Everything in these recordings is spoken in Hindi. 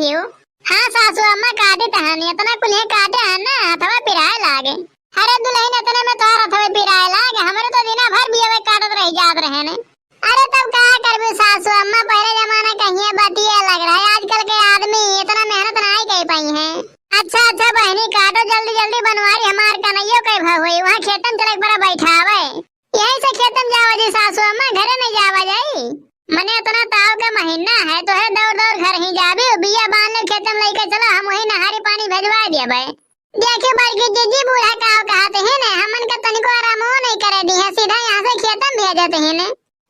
ही हूँ। हाँ सासू अम्मा काटे तहानी इतना कुल्हे काटे है ना हथवा पिराए लागे। अरे दुल्हन इतने में तोहर हथवे पिराए लागे हमरे तो दिना भर बियावे काटत रह जात रहे ने। अरे तब का करबे सासू अम्मा पहले जमाना कहिए बतिया लग रहा है आजकल के आदमी इतना मेहनत नहीं कर पाई है। अच्छा अच्छा बहनी काटो जल्दी जल्दी बनवारी हमार कन्हैया कई भाव हुई वहाँ खेतन चले बड़ा बैठावे यही से खेतन जावा जी सासू अम्मा घरे नहीं जावा जाई। मने इतना ताव का महीना है तो है दौड़ दौड़ घर ही जाबे बिया बांध ले खेतन लेके चलो हम वही नहारी पानी भेजवा दिया भाई। देखे बड़की जीजी बूढ़ा काव कहते हैं ने हमन का तनिको आराम नहीं करे दी है सीधा यहाँ से खेतन भेजते हैं ने।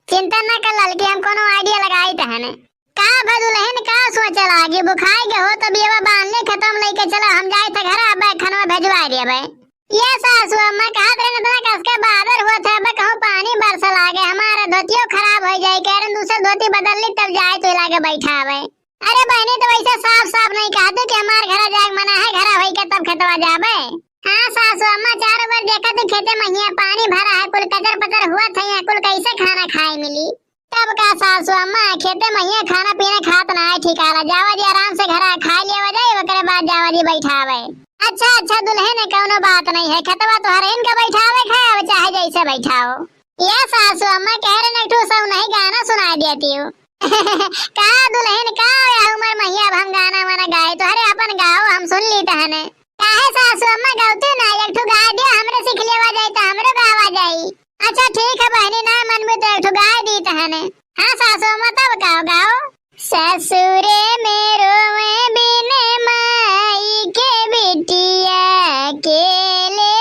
चिंता न कर ललकी हम कोनो आइडिया लगाई तहने। का भदुलहन का सोचे लागी बुखार के हो तो बिया बांध ले खत्म लेके चलो हम जाए थे घर अब खनवा भेजवा दिया भाई। ये सासू अम्मा कहत रहे न कसके बादर हुआ था अब कहूं पानी बरस लागे हमारा धोतियो खराब हो जाए कह रहे दूसरा धोती बदल ली तब जाए तो लागे बैठावे। अरे बहनी तो वैसे साफ साफ नहीं कहते कि हमारे घर जाए मना है घर होई के तब खेतवा जाबे। हाँ सासू अम्मा चारों बार देखा तो खेते में पानी भरा है कुल कचर पचर हुआ था यहाँ कुल कैसे खाना खाए मिली। तब का सासू अम्मा खेते में खाना पीना खात ना है ठिकाना जावा जी आराम से घर खा लिया जाए ओकरे बाद जावा जी बैठावे। अच्छा अच्छा दुल्हन कोनो बात नहीं है खेतवा तो हर इनका बैठावे खाए चाहे जैसे बैठाओ। ये सासू अम्मा कह रहे न ठू सब नहीं गाना सुना देती हूँ। का दुल्हन का उमर मैया अब हम गाना वाना गाए तो अरे अपन गाओ हम सुन ली तहने। काहे सासू अम्मा गाते ना एक ठू गा दे हमरे सीख लेवा जाए तो हमरे गावा जाई। अच्छा ठीक है बहनी ना मन में तो एक ठू गा दी तहने। हाँ सासू अम्मा तब गाओ गाओ। ससुरे मेरो में बिने माई के बिटिया के ले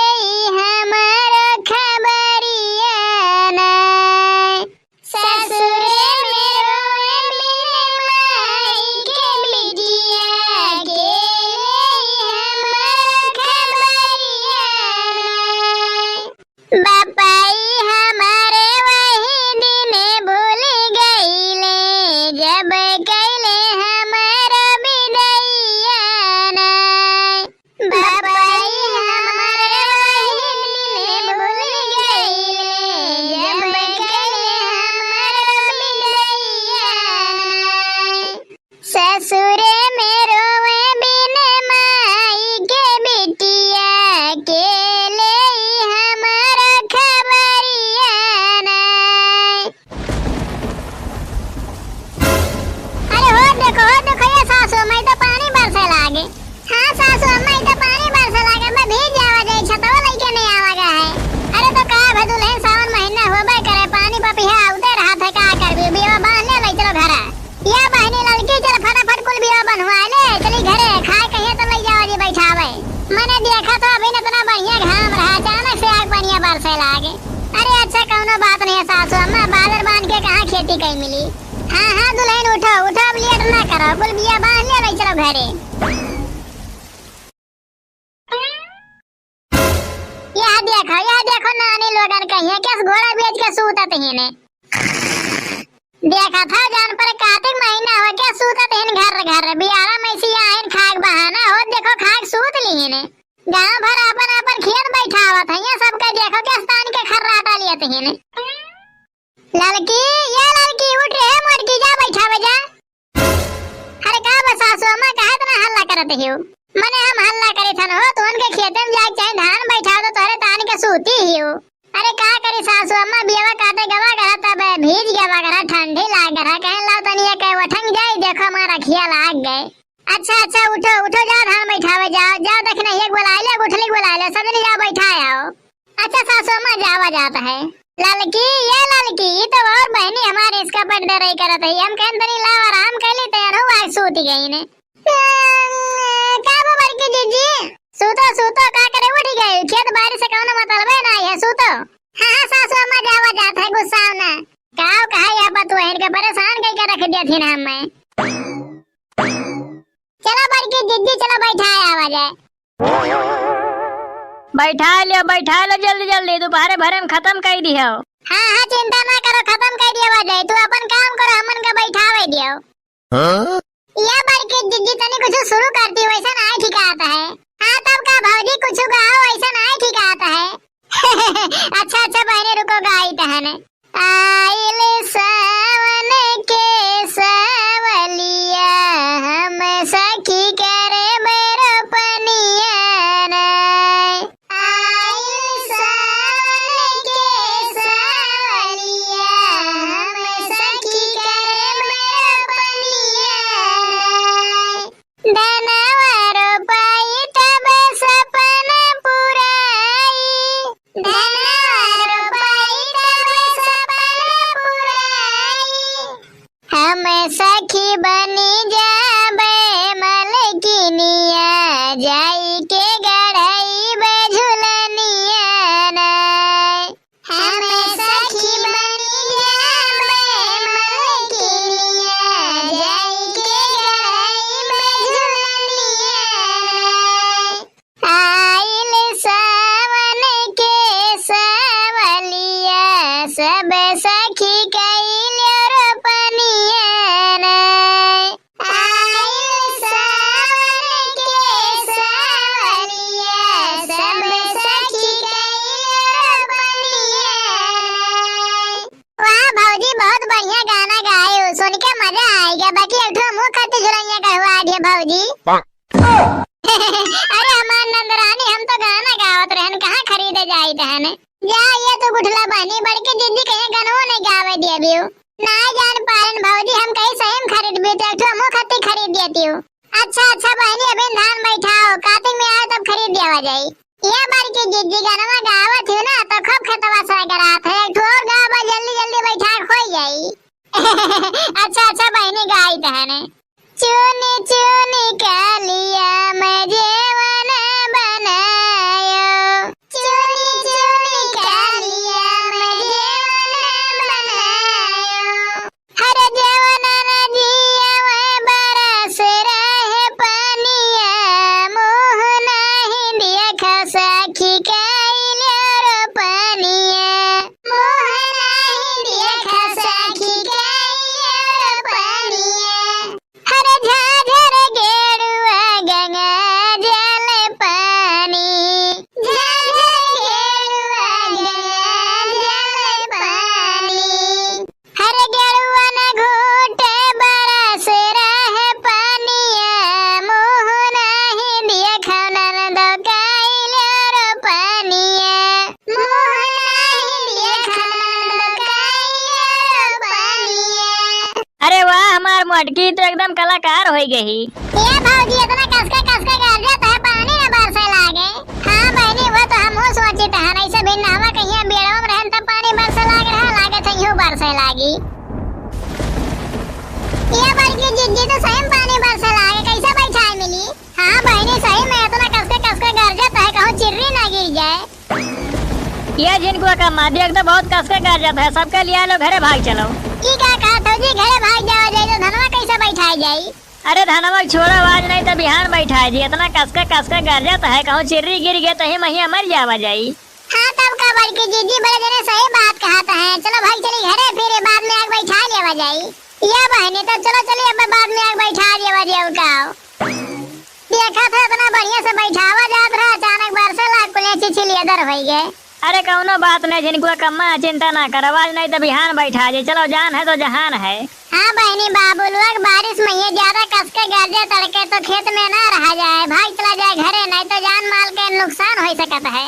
हमर खबरिया ना। ससुरे मेरो में बिने माई के बिटिया के ले हमर खबरिया ना। बापाई हमारे वही दिने भूल गईले जब कैले हमारा बिदैया ना। बापाई हमारे वही दिने भूल गईले जब कैले हमारा बिदैया ना। ससुरे मेरो में बिने माई के बिटिया के ले हमारा खबरिया ना। हो देखो ये सासू अम्मा तो पानी बरसे लागे। हाँ सासू अम्मा तो पानी बरसे लागे मैं भीज जावा जाए छतवा लेके नहीं आवागा है। अरे तो का भदुलहन सावन महीना होबे करे पानी पपिया उधर हाथ है का करबी बिया बांध ले ले चलो घर। या बहनी लड़की चल फटाफट कुल बिया बनवा ले चली घरे खाए कहिए तो ले जावा जी बैठावे। मैंने देखा तो अभी इतना बढ़िया घाम रहा अचानक से आग बढ़िया बरसे लागे। अरे अच्छा कोनो बात नहीं है सासू अम्मा बादर बांध के कहाँ खेती कहीं मिली। हाँ हाँ दुल्हन उठो उठो अब लेट ना करो कुल बिया बांध ले ले चलो घरे। यह देखो नानी लोगन कहिए किस घोड़ा बेच के सूतत हैं ने। देखा था जान पर कार्तिक महीना हो के सूतत हैं घर घर बियारा मैसी आइन खाक बहाना हो देखो खाक सूत ली ने। गांव भर अपन अपन खेत बैठावत है सबका देखो के स्थान के खर्राटा लेते हैं ने। लड़की ये लड़की उठ रहे मोटकी जा बैठावे जा। अरे का सासू अम्मा काहे इतना हल्ला करते हो। मने हम हल्ला करे थन हो तो उनके खेते में जाके चाहे धान बैठा दो तोरे तान के सूती ही हो। अरे का करे सासू अम्मा बियावा काटे गवा करा तब भीज गवा करा ठंडी लाग रहा कहे ला तनिया के वठंग जाए देखो हमारा खिया लाग गए। अच्छा अच्छा उठो उठो जाओ धान बैठावे जाओ जाओ देखना एक बुला ले गुठली बुला ले सब नहीं जाओ बैठा आओ। अच्छा सासू अम्मा जावा जाता है। लड़की ये लड़की तो और बहनी हमारे इसका पटदे रही करत है हम कहन तनी लाव आराम कर ली तैयार हो आज सूती गई ने। का वो बड़की जीजी सूतो सूतो का करे उठ गई खेत बारिश से कौन मतलब है ना ये सूतो। हाँ सासू अम्मा जावा जाता है गुस्सा ना काव कहा यह बतू है इनके परेशान कई कर रख दिया थी ना हमें। चलो बड़की जीजी चलो बैठाए आवाज है। बैठा लो जल्दी जल्दी दोपहर भरे में खत्म कर दियो। हाँ हाँ चिंता ना करो खत्म कर दिया जाए तू अपन काम करो हमन का बैठावे दियो। या बड़की जिज्जी तने कुछ शुरू करती वैसा ना ठीक आता है। हाँ तब का भौजी कुछ गाओ वैसा ना ठीक आता है। अच्छा अच्छा बहने रुको गाई तहने। आइले सावन के सावलिया हम सखी बनी जाबे मलकिनिया जाई के गढ़ई बे झुलनिया नाय। हमें सखी बनी जाबे मलकिनिया जाई के गढ़ई बे झुलनिया नाय। आइल सावन के सावलिया सब सखी कइले रोपनिया नाय। आइल सावन के सावलिया सब सखी कइले रोपनिया नाय। वाह भौजी बहुत बढ़िया गाना गाए हो, सुन के मजा आएगा। बाकी एक ठो मुंह खाते झुलनिया कहवा दिया भौजी। अरे हमार नंदरानी हम तो गाना गावत रहन, कहाँ खरीदे जाई रहन। जा ये तो गुठला बनी बड़के दीदी कहीं गानो नहीं गावे दिया बियो। ना जान पारन भौजी हम कहीं सही में खरीद भी तो मुंह खाते खरीद देती हूँ। अच्छा अच्छा बहनी अभी धान बैठाओ, कार्तिक में आए तब खरीद देवा जाई। ये बार की दीदी गाना गावत थी ना तो खूब खतवा सा करात है। एक ठोर गावा जल्दी जल्दी बैठा खोई जाई। अच्छा अच्छा बहनी गाई तहने। चुनी चुनी कालिया मैं जेवन बनायो, चुनी चुनी कालिया मैं जेवन बनायो। हर जेवन नदिया में बरस रहे पानिया, मुँह नहीं देखा सखी कइले रोपनिया, मुँह नहीं देखा सखी कइले रोपनिया। हर झाझर गेरुआ गंगा जल पानी, झाझर गेरुआ गंगा जल पानी। हर गेरुआ न घूटे बरस रहे पानिया, मुँह नहीं देखा ननदो कइले रोपनिया, मुँह नहीं देखा ननदो कइले रोपनिया। अरे वाह हमार मोटकी तो एकदम कलाकार हो गई। ये भौजी इतना कसके कर जाता है पानी न बरसे लागे। हाँ बहनी वो तो हम सोची तहन ऐसे बिन हवा कहीं बेड़ों में रहन तब पानी बरसे लागे थइयो बरसे लागी। ये बड़की जिज्जी तो सही में पानी बरसे लागे कैसे बैठाए मिली। हाँ बहनी सही में इतना कसके कर जाता है कहूँ चिर्री ना गिर जाए। ये जिनको का माध्यक तो बहुत कसके कर जाता है, सबके लिया लो घरे भाग चलो। की का कहा जी घरे भाग जाओ जाए तो धनवा कैसे बैठाई जाई। अरे धनवा छोड़ा आवाज नहीं तो बिहान बैठा जी, इतना कसके कर जाता है कहूँ चिर्री गिर गए तो ही महिया मर जावा जाई। हाँ तब का बड़की दीदी बड़े जने सही बात कहता है। चलो भाई चली घरे फिर बाद में आग बैठा लेवा जाई। ये बहनी तो चलो चलिए अब बाद में आग बैठा लेवा जाओ का। देखा था इतना बढ़िया से बैठावा जात रहा, अचानक बरसे लाग कुले चिचिली इधर हो गए। अरे कौनो बात नहीं, जिनको कम्मा चिंता ना कर, आवाज नहीं तो बिहान बैठा जे। चलो जान है तो जहान है। हाँ बहनी बाबू लोग बारिश में ये ज्यादा कसके गरजे तड़के तो खेत में ना रहा जाए, भाई चला जाए घरे नहीं तो जान माल के नुकसान हो सकता है।